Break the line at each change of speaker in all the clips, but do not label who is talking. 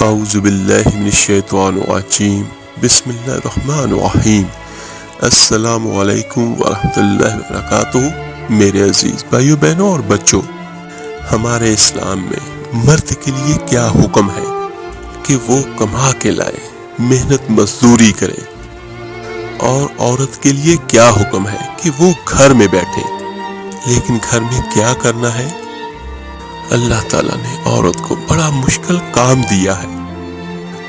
اعوذ باللہ من الشیطان الرجیم بسم اللہ الرحمن الرحیم السلام علیکم ورحمۃ اللہ وبرکاتہ۔ میرے عزیز بھائیو بہنوں اور بچوں، ہمارے اسلام میں مرد کے لیے کیا حکم ہے کہ وہ کما کے لائے، محنت مزدوری کرے، اور عورت کے لیے کیا حکم ہے کہ وہ گھر میں بیٹھے۔ لیکن گھر میں کیا کرنا ہے؟ اللہ تعالیٰ نے عورت کو بڑا مشکل کام دیا ہے۔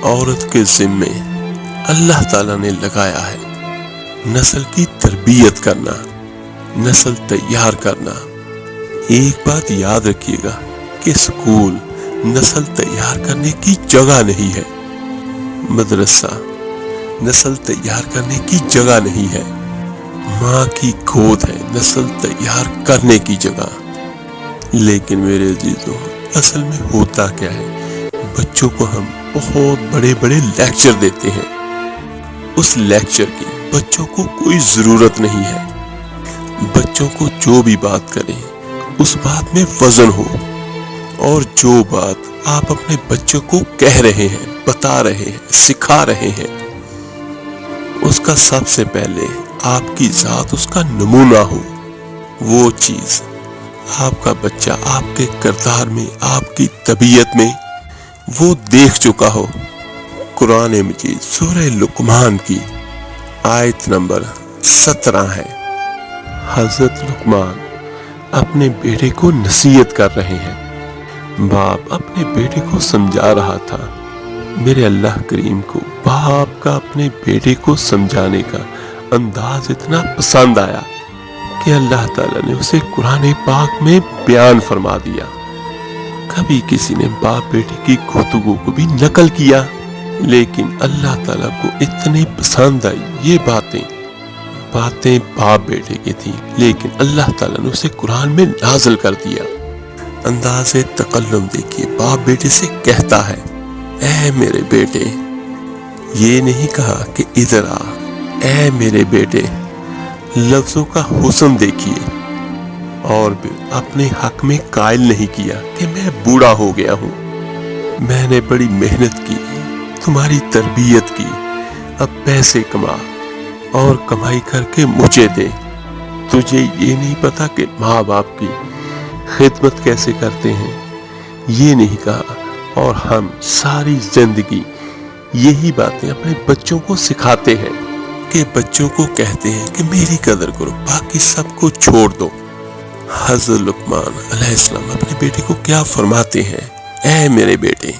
عورت کے ذمے اللہ تعالیٰ نے لگایا ہے نسل کی تربیت کرنا، نسل تیار کرنا۔ ایک بات یاد رکھیے گا کہ اسکول نسل تیار کرنے کی جگہ نہیں ہے، مدرسہ نسل تیار کرنے کی جگہ نہیں ہے، ماں کی گود ہے نسل تیار کرنے کی جگہ۔ لیکن میرے عزیزوں، اصل میں ہوتا کیا ہے؟ بچوں کو ہم بہت بڑے بڑے لیکچر دیتے ہیں، اس لیکچر کی بچوں کو کوئی ضرورت نہیں ہے۔ بچوں کو جو بھی بات کریں اس بات میں وزن ہو، اور جو بات آپ اپنے بچوں کو کہہ رہے ہیں، بتا رہے ہیں، سکھا رہے ہیں، اس کا سب سے پہلے آپ کی ذات اس کا نمونہ ہو۔ وہ چیز آپ کا بچہ آپ کے کردار میں، آپ کی طبیعت میں وہ دیکھ چکا ہو۔ قرآن مجید سورہ لقمان کی آیت نمبر 17 ہے۔ حضرت لقمان اپنے بیٹے کو نصیحت کر رہے ہیں۔ باپ اپنے بیٹے کو سمجھا رہا تھا۔ میرے اللہ کریم کو باپ کا اپنے بیٹے کو سمجھانے کا انداز اتنا پسند آیا کہ اللہ تعالیٰ نے اسے قرآن پاک میں بیان فرما دیا۔ کبھی کسی نے باپ بیٹے کی گفتگو کو بھی نقل کیا، لیکن اللہ تعالیٰ کو اتنی پسند آئی یہ باتیں باپ بیٹے کی تھیں، لیکن اللہ تعالیٰ نے اسے قرآن میں نازل کر دیا۔ انداز تکلم دیکھیے، باپ بیٹے سے کہتا ہے، اے میرے بیٹے۔ یہ نہیں کہا کہ ادھر آ، اے میرے بیٹے۔ لفظوں کا حسن دیکھیے، اور بھی اپنے حق میں قائل نہیں کیا کہ میں بوڑھا ہو گیا ہوں، میں نے بڑی محنت کی، تمہاری تربیت کی، اب پیسے کما اور کمائی کر کے مجھے دے۔ تجھے یہ نہیں پتا کہ ماں باپ کی خدمت کیسے کرتے ہیں؟ یہ نہیں کہا۔ اور ہم ساری زندگی یہی باتیں اپنے بچوں کو سکھاتے ہیں کہ بچوں کو کہتے ہیں کہ میری قدر کرو، باقی سب کو چھوڑ دو۔ حضرت لقمان علیہ السلام اپنے بیٹے کو کیا فرماتے ہیں؟ اے میرے بیٹے،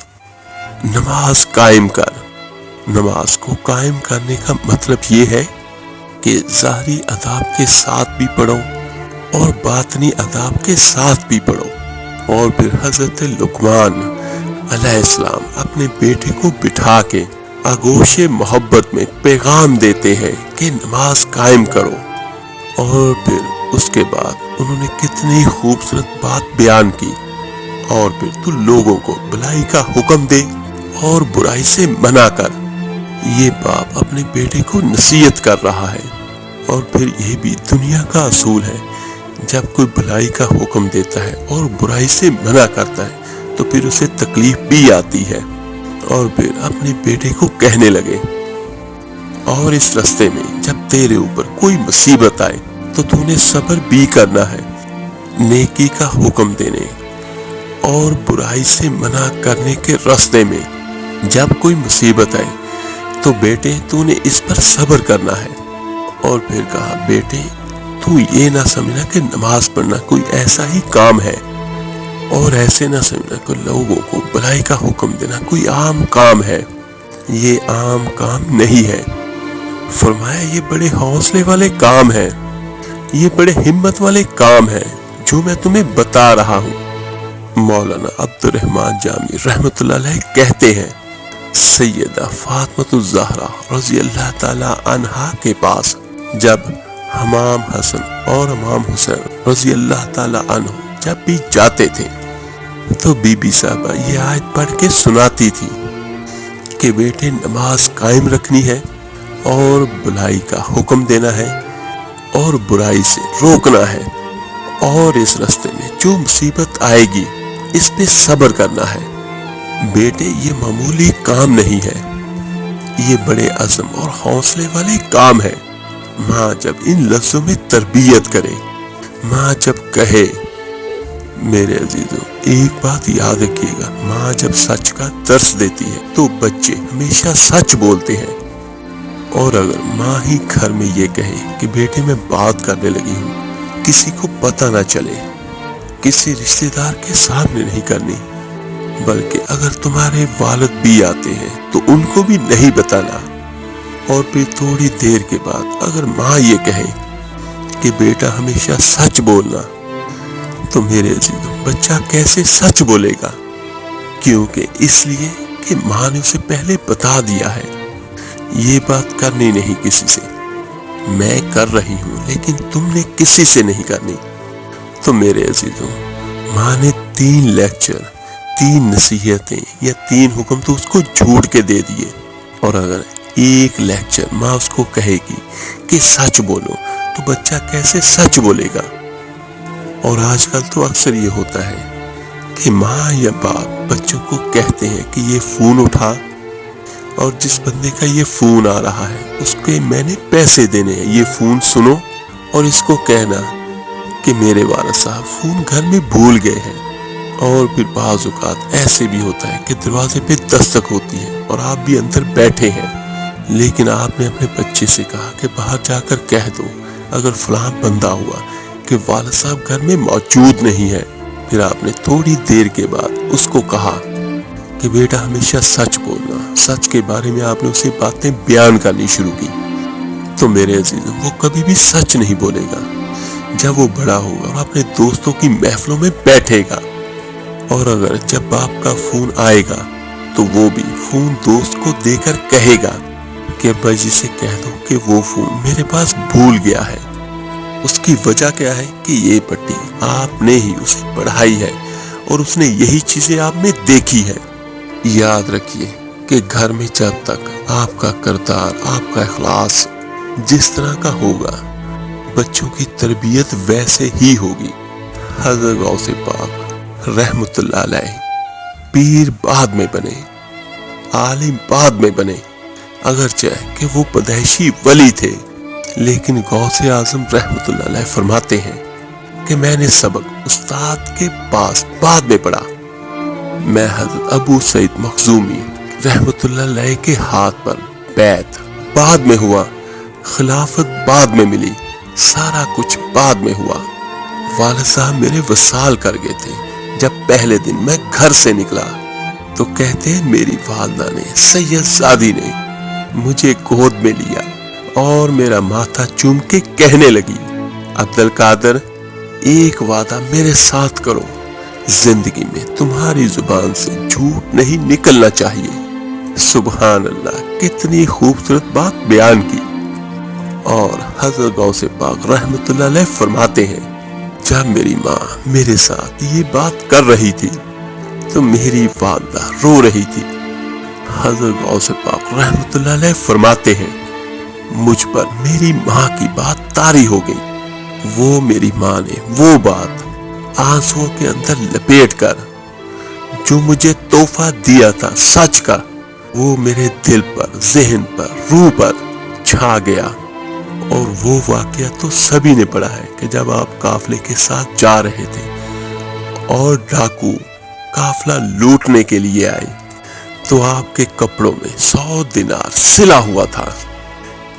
نماز قائم کر۔ نماز کو قائم کرنے کا مطلب یہ ہے کہ ظاہری آداب کے ساتھ بھی پڑھو اور باطنی آداب کے ساتھ بھی پڑھو۔ اور پھر حضرت لقمان علیہ السلام اپنے بیٹے کو بٹھا کے آغوش محبت میں پیغام دیتے ہیں کہ نماز قائم کرو۔ اور پھر اس کے بعد انہوں نے کتنی خوبصورت بات بیان کی، اور پھر تو لوگوں کو بھلائی کا حکم دے اور برائی سے منع کر۔ یہ باپ اپنے بیٹے کو نصیحت کر رہا ہے۔ اور پھر یہ بھی دنیا کا اصول ہے، جب کوئی بھلائی کا حکم دیتا ہے اور برائی سے منع کرتا ہے تو پھر اسے تکلیف بھی آتی ہے۔ اور پھر اپنے بیٹے کو کہنے لگے، اور اس راستے میں جب تیرے اوپر کوئی مصیبت آئے تو تو نے صبر بھی کرنا ہے۔ نیکی کا حکم دینے اور برائی سے منع کرنے کے راستے میں جب کوئی مصیبت آئے تو بیٹے تو نے اس پر صبر کرنا ہے۔ اور پھر کہا، بیٹے تو یہ نہ سمجھنا کہ نماز پڑھنا کوئی ایسا ہی کام ہے، اور ایسے نہ سمجھنا کہ لوگوں کو بھلائی کا حکم دینا کوئی عام کام ہے۔ یہ عام کام نہیں ہے۔ فرمایا یہ بڑے حوصلے والے کام ہے، یہ بڑے ہمت والے کام ہے جو میں تمہیں بتا رہا ہوں۔ مولانا عبد الرحمن جامی رحمۃ اللہ علیہ کہتے ہیں، سیدہ فاطمۃ الزہرا رضی اللہ تعالی عنہا کے پاس جب امام حسن اور امام حسین رضی اللہ تعالی عنہ جب بھی جاتے تھے تو بی بی صاحبہ یہ آیت پڑھ کے سناتی تھی کہ بیٹے نماز قائم رکھنی ہے، اور بھلائی کا حکم دینا ہے، اور برائی سے روکنا ہے، اور اس راستے میں جو مصیبت آئے گی اس پہ صبر کرنا ہے۔ بیٹے یہ معمولی کام نہیں ہے، یہ بڑے عزم اور حوصلے والے کام ہے۔ ماں جب ان لفظوں میں تربیت کرے، ماں جب کہے، میرے عزیزوں ایک بات یاد رکھیے گا، ماں جب سچ کا درس دیتی ہے تو بچے ہمیشہ سچ بولتے ہیں۔ اور اگر ماں ہی گھر میں یہ کہے کہ بیٹے میں بات کرنے لگی ہوں، کسی کو پتہ نہ چلے، کسی رشتہ دار کے سامنے نہیں کرنی، بلکہ اگر تمہارے والد بھی آتے ہیں تو ان کو بھی نہیں بتانا۔ اور پھر تھوڑی دیر کے بعد اگر ماں یہ کہے کہ بیٹا ہمیشہ سچ بولنا، تو میرے عزیزوں بچہ کیسے سچ بولے گا؟ کیونکہ اس لیے کہ ماں نے اسے پہلے بتا دیا ہے، یہ بات کرنی نہیں کسی سے، میں کر رہی ہوں لیکن تم نے کسی سے نہیں کرنی۔ تو میرے عزیزوں ماں نے 3 لیکچر، 3 نصیحتیں یا 3 حکم تو اس کو جھوٹ کے دے دیے، اور اگر ایک لیکچر ماں اس کو کہے گی کہ سچ بولو تو بچہ کیسے سچ بولے گا؟ اور آج کل تو اکثر یہ ہوتا ہے کہ ماں یا باپ بچوں کو کہتے ہیں کہ یہ فون اٹھا، اور جس بندے کا یہ فون آ رہا ہے اس کے میں نے پیسے دینے ہیں، یہ فون سنو، اور اس کو کہنا کہ میرے والد صاحب فون گھر میں بھول گئے ہیں۔ اور پھر بعض اوقات ایسے بھی ہوتا ہے کہ دروازے پہ دستک ہوتی ہے اور آپ بھی اندر بیٹھے ہیں، لیکن آپ نے اپنے بچے سے کہا کہ باہر جا کر کہہ دو اگر فلاں بندہ ہوا کہ والد صاحب گھر میں موجود نہیں ہے۔ پھر آپ نے تھوڑی دیر کے بعد اس کو کہا کہ بیٹا ہمیشہ سچ بولنا، سچ کے بارے میں آپ نے اسے باتیں بیان کرنی شروع کی، تو میرے عزیزوں وہ کبھی بھی سچ نہیں بولے گا۔ جب وہ بڑا ہوگا اور اپنے دوستوں کی محفلوں میں بیٹھے گا، اور اگر جب باپ کا فون آئے گا تو وہ بھی فون دوست کو دے کر کہے گا کہ ابا جی سے کہہ دو کہ وہ فون میرے پاس بھول گیا ہے۔ اس کی وجہ کیا ہے کہ یہ پٹی آپ نے ہی اسے پڑھائی ہے اور اس نے یہی چیزیں آپ نے دیکھی ہے۔ یاد رکھیے کہ گھر میں جب تک آپ کا کردار، آپ کا اخلاص جس طرح کا ہوگا، بچوں کی تربیت ویسے ہی ہوگی۔ حضرت غوث پاک رحمت اللہ علیہ پیر بعد میں بنے، عالم بعد میں بنے، اگرچہ کہ وہ پیدائشی ولی تھے، لیکن غوث اعظم رحمت اللہ علیہ فرماتے ہیں کہ میں نے سبق استاد کے پاس بعد میں پڑھا، میں حضرت ابو سعید مخزومی رحمت اللہ علیہ کے ہاتھ پر بیعت بعد میں ہوا، خلافت بعد میں ملی، سارا کچھ بعد میں ہوا۔ والد صاحب میرے وصال کر گئے تھے، جب پہلے دن میں گھر سے نکلا تو کہتے ہیں میری والدہ نے، سید زادی نے مجھے گود میں لیا اور میرا ماتھا چوم کے کہنے لگی، عبدالقادر ایک وعدہ میرے ساتھ کرو، زندگی میں تمہاری زبان سے جھوٹ نہیں نکلنا چاہیے۔ سبحان اللہ، کتنی خوبصورت بات بیان کی۔ اور حضرت غوث پاک رحمت اللہ علیہ فرماتے ہیں جب میری ماں میرے ساتھ یہ بات کر رہی تھی تو میری والدہ رو رہی تھی۔ حضرت غوث پاک رحمت اللہ علیہ فرماتے ہیں مجھ پر میری ماں کی بات طاری ہو گئی، وہ میری ماں نے وہ بات آنسوؤں کے اندر لپیٹ کر جو مجھے تحفہ دیا تھا سچ کا، وہ میرے دل پر، ذہن پر، روح پر چھا گیا۔ اور وہ واقعہ تو سبھی نے پڑھا ہے کہ جب آپ قافلے کے ساتھ جا رہے تھے اور ڈاکو قافلہ لوٹنے کے لیے آئے تو آپ کے کپڑوں میں 100 دینار سلا ہوا تھا۔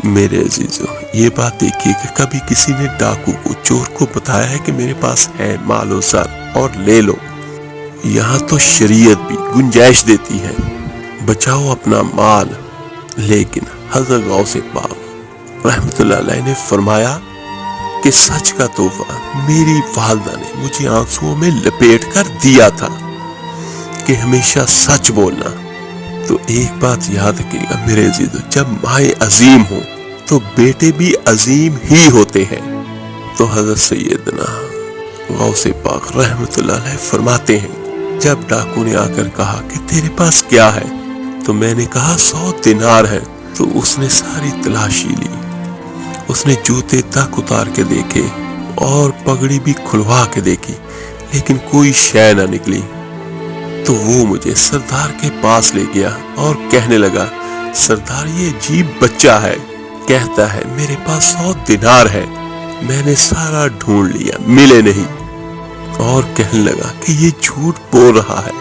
میرے عزیزو یہ بات دیکھیے کہ کبھی کسی نے ڈاکو کو، چور کو بتایا ہے کہ میرے پاس ہے مال و زر اور لے لو؟ یہاں تو شریعت بھی گنجائش دیتی ہے بچاؤ اپنا مال، لیکن حضرت غوث پاک رحمت اللہ علیہ نے فرمایا کہ سچ کا تحفہ میری والدہ نے مجھے آنسوؤں میں لپیٹ کر دیا تھا کہ ہمیشہ سچ بولنا۔ تو ایک بات یاد رکھیے گا میرے عزیزو، جب مائیں عظیم ہوں تو بیٹے بھی عظیم ہی ہوتے ہیں۔ تو حضرت سیدنا غوث پاک رحمت اللہ علیہ فرماتے ہیں جب ڈاکو نے آ کر کہا کہ تیرے پاس کیا ہے تو میں نے کہا 100 دینار ہے، تو اس نے ساری تلاشی لی، اس نے جوتے تک اتار کے دیکھے اور پگڑی بھی کھلوا کے دیکھی، لیکن کوئی شے نہ نکلی۔ تو وہ مجھے سردار کے پاس لے گیا اور کہنے لگا، سردار یہ عجیب بچہ ہے، کہتا ہے میرے پاس 100 دینار ہے، میں نے سارا ڈھونڈ لیا ملے نہیں، اور کہنے لگا کہ یہ جھوٹ بول رہا ہے۔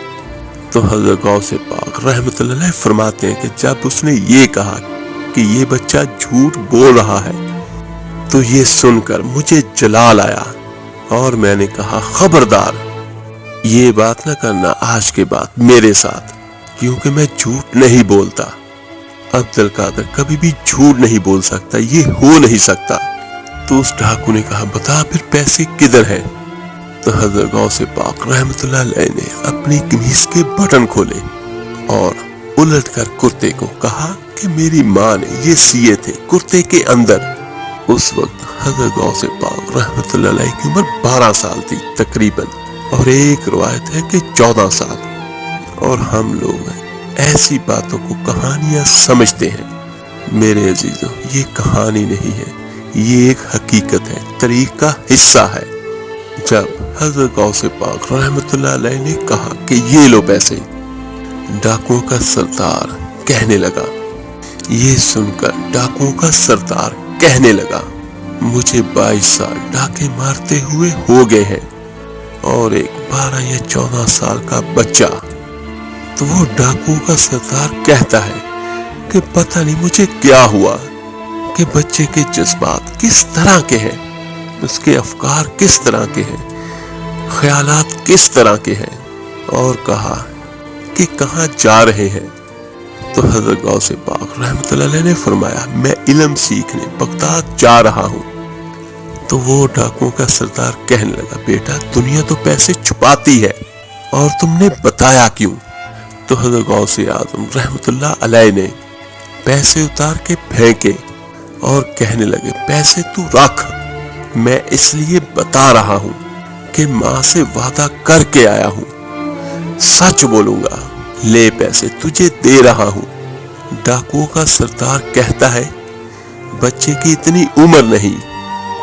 تو حضرت غوث پاک رحمت اللہ علیہ فرماتے ہیں کہ جب اس نے یہ کہا کہ یہ بچہ جھوٹ بول رہا ہے تو یہ سن کر مجھے جلال آیا، اور میں نے کہا خبردار یہ بات نہ کرنا آج کے بعد میرے ساتھ، کیونکہ میں جھوٹ نہیں بولتا۔ عبد القادر کبھی بھی جھوٹ نہیں بول سکتا، یہ ہو نہیں سکتا۔ تو اس ڈاکو نے کہا بتا پھر پیسے کدھر ہیں؟ تو حضرت غوث پاک رحمت اللہ علیہ نے اپنی قمیص کے بٹن کھولے اور الٹ کر کرتے کو کہا کہ میری ماں نے یہ سیے تھے کرتے کے اندر۔ اس وقت حضرت غوث پاک رحمت اللہ علیہ کی عمر 12 سال تھی تقریباً، اور ایک روایت ہے کہ 14 سال۔ اور ہم لوگ ایسی باتوں کو کہانیاں سمجھتے ہیں۔ میرے عزیزوں یہ کہانی نہیں ہے، یہ ایک حقیقت ہے، تاریخ کا حصہ ہے۔ جب حضرت غوث پاک رحمت اللہ علیہ نے کہا کہ یہ لو پیسے، ڈاکوؤں کا سردار کہنے لگا، یہ سن کر ڈاکوؤں کا سردار کہنے لگا مجھے 22 سال ڈاکے مارتے ہوئے ہو گئے ہیں اور ایک 12 یا 14 سال کا بچہ۔ تو وہ ڈاکوؤں کا سردار کہتا ہے کہ پتہ نہیں مجھے کیا ہوا کہ بچے کے جذبات کس طرح کے ہیں، اس کے افکار کس طرح کے ہیں، خیالات کس طرح کے ہیں، اور کہا کہ کہاں جا رہے ہیں؟ تو حضرت غوث پاک رحمت اللہ علیہ نے فرمایا میں علم سیکھنے بغداد جا رہا ہوں۔ تو وہ ڈاکوؤں کا سردار کہنے لگا بیٹا دنیا تو پیسے چھپاتی ہے، اور تم نے بتایا کیوں؟ تو حضرت غوث اعظم رحمت اللہ علیہ نے پیسے اتار کے پھینکے اور کہنے لگے پیسے تو رکھ، میں اس لیے بتا رہا ہوں کہ ماں سے وعدہ کر کے آیا ہوں، سچ بولوں گا، لے پیسے تجھے دے رہا ہوں۔ ڈاکوؤں کا سردار کہتا ہے بچے کی اتنی عمر نہیں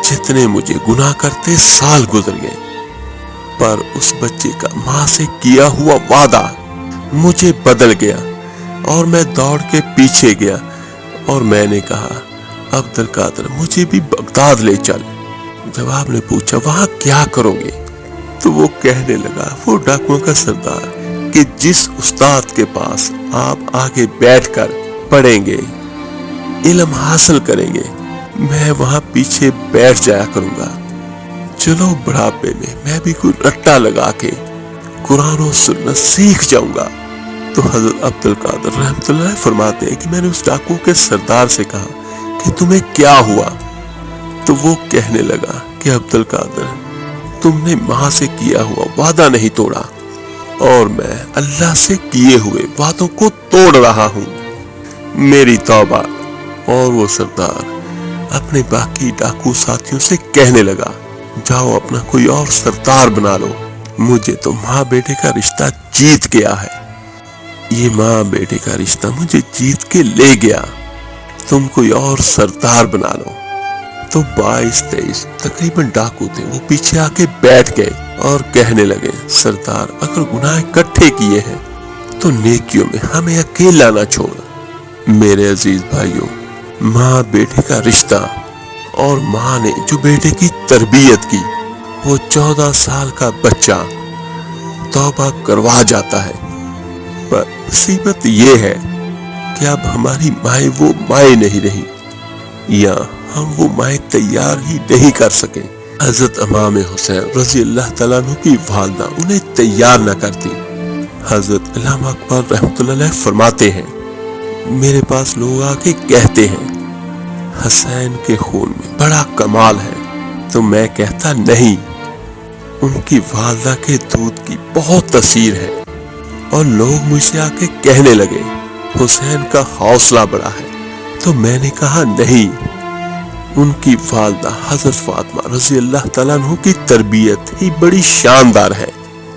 جتنے مجھے گناہ کرتے سال گزر گئے، پر اس بچے کا ماں سے کیا ہوا وعدہ مجھے بدل گیا، اور میں دوڑ کے پیچھے گیا اور میں نے کہا عبد القادر مجھے بھی بغداد لے چل۔ جب آپ نے پوچھا وہاں کیا کرو گے، تو وہ کہنے لگا وہ ڈاکوؤں کا سردار کہ جس استاد کے پاس آپ آگے بیٹھ کر پڑھیں گے، علم حاصل کریں گے، میں وہاں پیچھے بیٹھ جایا کروں گا۔ چلو بڑھاپے میں میں بھی کوئی رٹا لگا کے قرآن و سنت سیکھ جاؤں گا۔ تو حضرت عبد القادر رحمت اللہ فرماتے ہیں کہ میں نے اس ڈاکو کے سردار سے کہا کہ تمہیں کیا ہوا؟ تو وہ کہنے لگا کہ عبد القادر تم نے ماں سے کیا ہوا وعدہ نہیں توڑا، اور میں اللہ سے کیے ہوئے وعدوں کو توڑ رہا ہوں، میری توبہ۔ اور وہ سردار اپنے باقی ڈاکو ساتھیوں سے کہنے لگا جاؤ اپنا کوئی اور سردار بنا لو، مجھے تو ماں بیٹے کا رشتہ جیت گیا ہے، یہ ماں بیٹے کا رشتہ مجھے جیت کے لے گیا، تم کوئی اور سردار بنا لو۔ تو 22-23 تقریباً ڈاکو تھے، وہ پیچھے آ کے بیٹھ گئے اور کہنے لگے سردار اگر گناہ اکٹھے کیے ہیں تو نیکیوں میں ہمیں اکیلا نہ چھوڑ۔ میرے عزیز بھائیوں، ماں بیٹے کا رشتہ اور ماں نے جو بیٹے کی تربیت کی، وہ 14 سال کا بچہ توبہ کروا جاتا ہے، پر مصیبت یہ ہے کہ اب ہماری مائیں وہ مائیں نہیں رہی، یا ہم وہ مائیں تیار ہی نہیں کر سکے۔ حضرت امام حسین رضی اللہ تعالیٰ عنہ کی والدہ انہیں تیار نہ کرتی۔ حضرت علامہ اقبال رحمت اللہ علیہ فرماتے ہیں میرے پاس لوگ آ کے کہتے ہیں حسین کے خون میں بڑا کمال ہے، تو میں کہتا نہیں، ان کی والدہ کے دودھ کی بہت تاثیر ہے۔ اور لوگ مجھ سے آ کے کہنے لگے حسین کا حوصلہ بڑا ہے، تو میں نے کہا نہیں، ان کی والدہ حضرت فاطمہ رضی اللہ تعالیٰ عنہ کی تربیت ہی بڑی شاندار ہے۔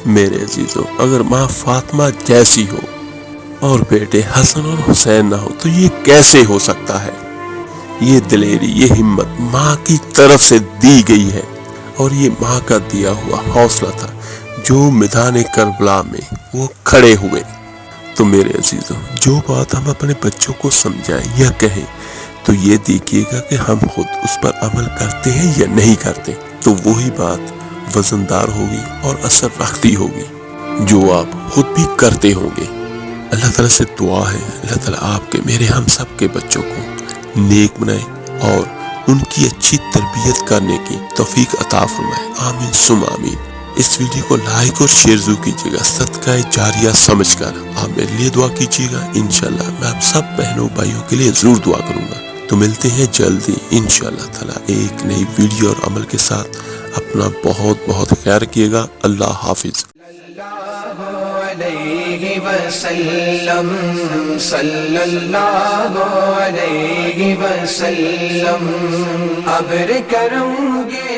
میرے عزیزوں، اگر ماں فاطمہ جیسی ہو اور بیٹے حسن اور حسین نہ ہو تو یہ کیسے ہو سکتا ہے؟ یہ دلیری، یہ ہمت ماں کی طرف سے دی گئی ہے، اور یہ ماں کا دیا ہوا حوصلہ تھا جو میدان کربلا میں وہ کھڑے ہوئے۔ تو میرے عزیزوں، جو بات ہم اپنے بچوں کو سمجھائیں یا کہیں تو یہ دیکھیے گا کہ ہم خود اس پر عمل کرتے ہیں یا نہیں کرتے، تو وہی بات وزندار ہوگی اور اثر رکھتی ہوگی جو آپ خود بھی کرتے ہوں گے۔ اللہ تعالیٰ سے دعا ہے، اللہ تعالیٰ آپ کے میرے ہم سب کے بچوں کو نیک بنائے اور ان کی اچھی تربیت کرنے کی توفیق عطا فرمائے، آمین ثم آمین۔ اس ویڈیو کو لائک اور شیئر ضرور کیجیے گا، صدقہ جاریہ سمجھ کر آپ میرے لیے دعا کیجیے گا۔ انشاءاللہ میں آپ سب بہنوں بھائیوں کے لیے ضرور دعا کروں گا۔ تو ملتے ہیں جلدی انشاءاللہ تعالیٰ ایک نئی ویڈیو اور عمل کے ساتھ۔ اپنا بہت بہت خیال رکھیے گا۔ اللہ حافظ۔
علیہ وسلم صلی اللہ علیہ وسلم ابر کرم گے